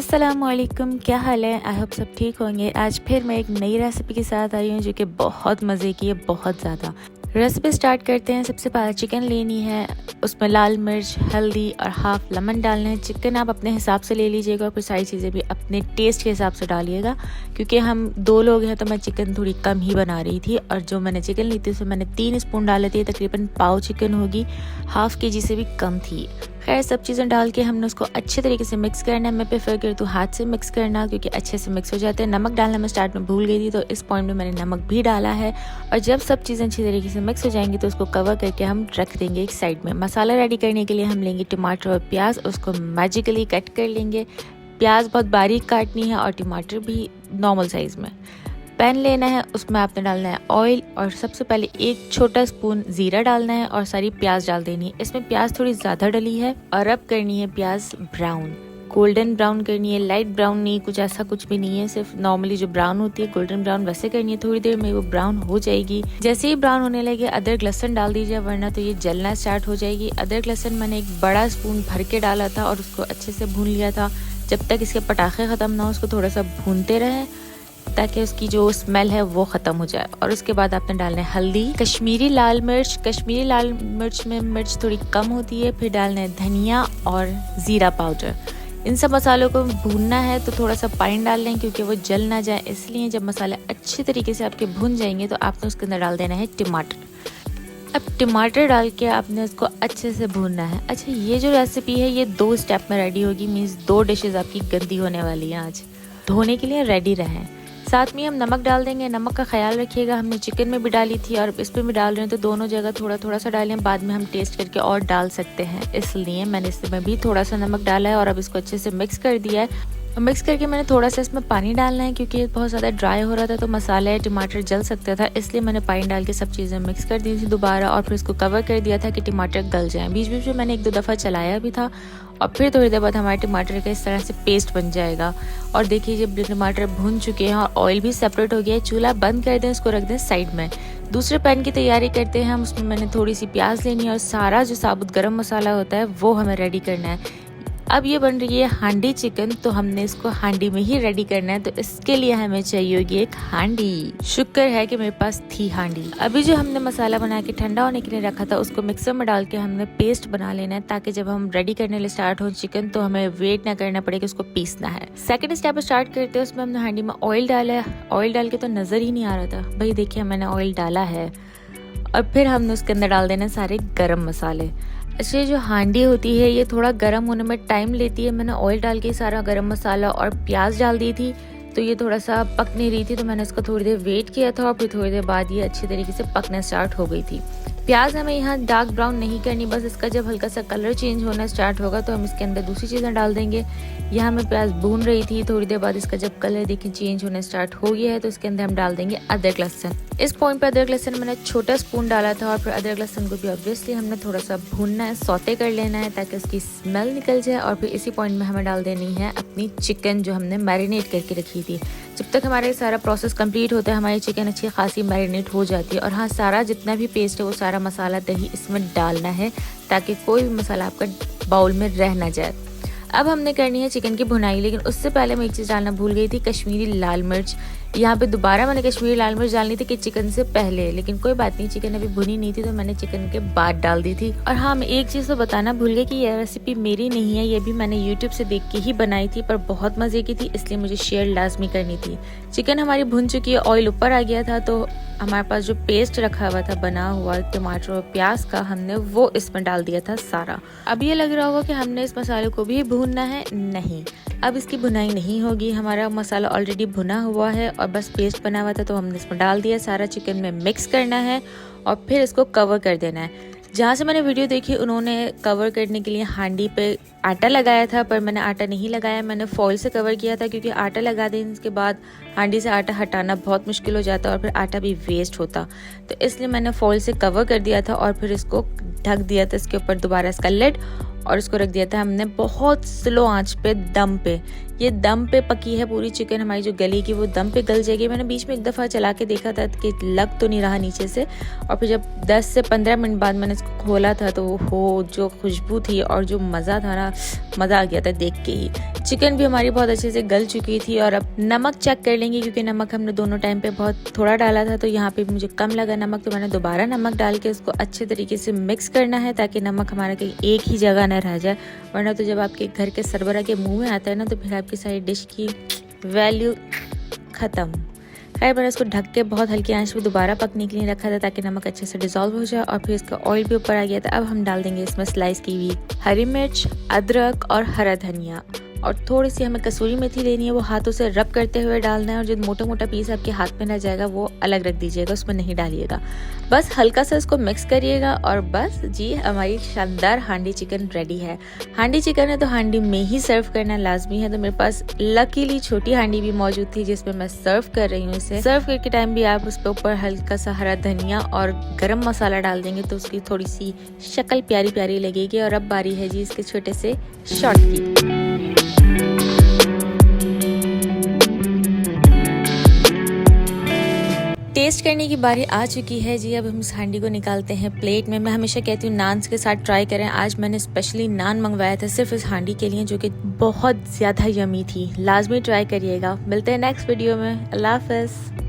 अस्सलामुअलैकुम, क्या हाल है। आई होप सब ठीक होंगे। आज फिर मैं एक नई रेसिपी के साथ आई हूँ जो कि बहुत मज़े की है, बहुत ज़्यादा। रेसिपी स्टार्ट करते हैं। सबसे पहले चिकन लेनी है, उसमें लाल मिर्च, हल्दी और हाफ लेमन डालना है। चिकन आप अपने हिसाब से ले लीजिएगा और फिर सारी चीज़ें भी अपने टेस्ट के हिसाब से डालिएगा, क्योंकि हम 2 लोग हैं तो मैं चिकन थोड़ी कम ही बना रही थी। और जो मैंने चिकन ली थी उसमें मैंने 3 स्पून डाले थे, तकरीबन पाव चिकन होगी, हाफ केजी से भी कम थी। खैर सब चीज़ें डाल के हमने उसको अच्छे तरीके से मिक्स करना है। मैं प्रेफर करती हूँ हाथ से मिक्स करना, क्योंकि अच्छे से मिक्स हो जाते हैं। नमक डालना मैं स्टार्ट में भूल गई थी, तो इस पॉइंट में मैंने नमक भी डाला है। और जब सब चीज़ें अच्छी तरीके से मिक्स हो जाएंगी तो उसको कवर करके हम रख देंगे एक साइड में। मसाला रेडी करने के लिए हम लेंगे टमाटर और प्याज, उसको मैजिकली कट कर लेंगे। प्याज बहुत बारीक काटनी है और टमाटर भी नॉर्मल साइज़ में। पैन लेना है, उसमें आपने डालना है ऑयल और सबसे पहले 1 छोटा स्पून ज़ीरा डालना है और सारी प्याज डाल देनी है। इसमें प्याज थोड़ी ज़्यादा डली है और अब करनी है प्याज ब्राउन, गोल्डन ब्राउन करनी है, लाइट ब्राउन नहीं, कुछ ऐसा कुछ भी नहीं है, सिर्फ नॉर्मली जो ब्राउन होती है गोल्डन ब्राउन वैसे करनी है। थोड़ी देर में वो ब्राउन हो जाएगी। जैसे ही ब्राउन होने लगे अदरक लहसुन डाल दीजिए, वरना तो ये जलना स्टार्ट हो जाएगी। अदरक लहसुन मैंने 1 बड़ा स्पून भर के डाला था और उसको अच्छे से भून लिया था। जब तक इसके पटाखे ख़त्म ना हो उसको थोड़ा सा भूनते रहें ताकि उसकी जो स्मेल है वो ख़त्म हो जाए। और उसके बाद आपने डालना है हल्दी, कश्मीरी लाल मिर्च। कश्मीरी लाल मिर्च में मिर्च थोड़ी कम होती है। फिर डालना है धनिया और ज़ीरा पाउडर। इन सब मसालों को भूनना है तो थोड़ा सा पानी डाल लें, क्योंकि वो जल ना जाए। इसलिए जब मसाले अच्छी तरीके से आपके भुन जाएंगे तो आपने उसके अंदर डाल देना है टमाटर। अब टमाटर डाल के आपने उसको अच्छे से भूनना है। अच्छा, ये जो रेसिपी है ये 2 स्टेप में रेडी होगी, मीन्स 2 डिशेज़ आपकी गंदी होने वाली हैं। आज धोने के लिए रेडी रहें। साथ में हम नमक डाल देंगे। नमक का ख्याल रखिएगा, हमने चिकन में भी डाली थी और इस पर भी डाल रहे हैं, तो दोनों जगह थोड़ा थोड़ा सा डालें। बाद में हम टेस्ट करके और डाल सकते हैं, इसलिए मैंने इसमें भी थोड़ा सा नमक डाला है। और अब इसको अच्छे से मिक्स कर दिया है। मिक्स करके मैंने थोड़ा सा इसमें पानी डालना है, क्योंकि बहुत ज़्यादा ड्राई हो रहा था तो मसाला टमाटर जल सकता था, इसलिए मैंने पानी डाल के सब चीज़ें मिक्स कर दी थी दोबारा। और फिर इसको कवर कर दिया था कि टमाटर गल जाएँ। बीच बीच में मैंने 1-2 दफ़ा चलाया भी था। और फिर थोड़ी देर बाद हमारे टमाटर का इस तरह से पेस्ट बन जाएगा। और देखिए जब टमाटर भुन चुके हैं और ऑयल भी सेपरेट हो गया है, चूल्हा बंद कर दें, इसको रख दें साइड में। दूसरे पैन की तैयारी करते हैं हम। उसमें मैंने थोड़ी सी प्याज लेनी है और सारा जो साबुत गरम मसाला होता है वो हमें रेडी करना है। अब ये बन रही है हांडी चिकन, तो हमने इसको हांडी में ही रेडी करना है। तो इसके लिए हमें चाहिए होगी एक हांडी। शुक्र है कि मेरे पास थी हांडी। अभी जो हमने मसाला बना के ठंडा होने के लिए रखा था उसको मिक्सर में डाल के हमने पेस्ट बना लेना है, ताकि जब हम रेडी करने लिए स्टार्ट हो चिकन तो हमें वेट ना करना पड़े कि उसको पीसना है। सेकंड स्टेप स्टार्ट करते हैं। उसमें हमने हांडी में ऑयल डाला है। ऑयल डाल के तो नजर ही नहीं आ रहा था भाई, देखिए मैंने ऑयल डाला है। और फिर हमने उसके अंदर डाल देना सारे गरम मसाले। अच्छा, ये जो हांडी होती है ये थोड़ा गर्म होने में टाइम लेती है। मैंने ऑयल डाल के सारा गरम मसाला और प्याज डाल दी थी, तो ये थोड़ा सा पक नहीं रही थी, तो मैंने इसको थोड़ी देर वेट किया था और फिर थोड़ी देर बाद ये अच्छी तरीके से पकना स्टार्ट हो गई थी। प्याज हमें यहाँ डार्क ब्राउन नहीं करनी, बस इसका जब हल्का सा कलर चेंज होना स्टार्ट होगा तो हम इसके अंदर दूसरी चीज़ें डाल देंगे। यहाँ मैं प्याज भून रही थी, थोड़ी देर बाद इसका जब कलर देखिए चेंज होना स्टार्ट हो गया है तो इसके अंदर हम डाल देंगे अदरक लहसुन। इस पॉइंट पे अदरक लहसुन मैंने छोटा स्पून डाला था। और फिर अदरक लहसुन को भी ऑब्वियसली हमने थोड़ा सा भूनना है, सौते कर लेना है ताकि उसकी स्मेल निकल जाए। और फिर इसी पॉइंट में हमें डाल देनी है अपनी चिकन जो हमने मैरिनेट करके रखी थी। जब तक हमारा सारा प्रोसेस कंप्लीट होता है हमारी चिकन अच्छी खासी मैरिनेट हो जाती है। और हाँ, सारा जितना भी पेस्ट है वो सारा मसाला दही इसमें डालना है, ताकि कोई भी मसाला आपका बाउल में रह ना जाए। अब हमने करनी है चिकन की भुनाई, लेकिन उससे पहले मैं एक चीज़ डालना भूल गई थी, कश्मीरी लाल मिर्च। यहाँ पे दोबारा मैंने कश्मीरी लाल मिर्च डालनी थी कि चिकन से पहले, लेकिन कोई बात नहीं, चिकन अभी भुनी नहीं थी तो मैंने चिकन के बाद डाल दी थी। और हाँ, मैं एक चीज़ तो बताना भूल गई कि यह रेसिपी मेरी नहीं है, ये भी मैंने यूट्यूब से देख के ही बनाई थी, पर बहुत मज़े की थी, इसलिए मुझे शेयर लाजमी करनी थी। चिकन हमारी भुन चुकी है, ऑयल ऊपर आ गया था, तो हमारे पास जो पेस्ट रखा हुआ था बना हुआ टमाटर और प्याज का, हमने वो इसमें डाल दिया था सारा। अब ये लग रहा होगा कि हमने इस मसाले को भी भूनना है, नहीं, अब इसकी भुनाई नहीं होगी। हमारा मसाला ऑलरेडी भुना हुआ है और बस पेस्ट बना हुआ था, तो हमने इसमें डाल दिया, सारा चिकन में मिक्स करना है और फिर इसको कवर कर देना है। जहाँ से मैंने वीडियो देखी उन्होंने कवर करने के लिए हांडी पे आटा लगाया था, पर मैंने आटा नहीं लगाया, मैंने फॉइल से कवर किया था, क्योंकि आटा लगा देने के बाद हांडी से आटा हटाना बहुत मुश्किल हो जाता और फिर आटा भी वेस्ट होता, तो इसलिए मैंने फॉइल से कवर कर दिया था। और फिर इसको ढक दिया था इसके ऊपर दोबारा इसका लिड, और इसको रख दिया था हमने बहुत स्लो आंच पे, दम पे। ये दम पे पकी है पूरी चिकन हमारी जो गली की, वो दम पे गल जाएगी। मैंने बीच में 1 दफ़ा चला के देखा था कि लग तो नहीं रहा नीचे से, और फिर जब 10 से 15 मिनट बाद मैंने इसको खोला था तो हो जो खुशबू थी और जो मज़ा था ना, मज़ा आ गया था देख के ही। चिकन भी हमारी बहुत अच्छे से गल चुकी थी और अब नमक चेक कर लेंगे, क्योंकि नमक हमने दोनों टाइम पे बहुत थोड़ा डाला था, तो यहाँ पे मुझे कम लगा नमक, तो मैंने दोबारा नमक डाल के उसको अच्छे तरीके से मिक्स करना है ताकि नमक हमारा कहीं एक ही जगह ना रह जाए, वरना तो जब आपके घर के सरबरा के मुँह में आता है ना तो फिर आपकी सारी डिश की वैल्यू ख़त्म। खैर मैंने इसको ढक के बहुत हल्की आंच पे दोबारा पकने के लिए रखा था ताकि नमक अच्छे से डिज़ोल्व हो जाए, और फिर इसका ऑयल भी ऊपर आ गया था। अब हम डाल देंगे इसमें स्लाइस की हुई हरी मिर्च, अदरक और हरा धनिया, और थोड़ी सी हमें कसूरी मेथी लेनी है, वो हाथों से रब करते हुए डालना है, और जो मोटा मोटा पीस आपके हाथ में रह जाएगा वो अलग रख दीजिएगा, उसमें नहीं डालिएगा। बस हल्का सा इसको मिक्स करिएगा और बस जी हमारी शानदार हांडी चिकन रेडी है। हांडी चिकन है तो हांडी में ही सर्व करना लाजमी है, तो मेरे पास लकीली छोटी हांडी भी मौजूद थी जिसमें मैं सर्व कर रही हूँ इसे। सर्व करके टाइम भी आप उसके ऊपर हल्का सा हरा धनिया और गरम मसाला डाल देंगे तो उसकी थोड़ी सी शक्ल प्यारी प्यारी लगेगी। और अब बारी है जी इसके छोटे से शॉट की। टेस्ट करने की बारी आ चुकी है जी। अब हम इस हांडी को निकालते हैं प्लेट में। मैं हमेशा कहती हूँ नान के साथ ट्राई करें। आज मैंने स्पेशली नान मंगवाया था सिर्फ इस हांडी के लिए, जो कि बहुत ज़्यादा यमी थी। लाजमी ट्राई करिएगा। मिलते हैं नेक्स्ट वीडियो में। अल्लाह हाफ़िज़।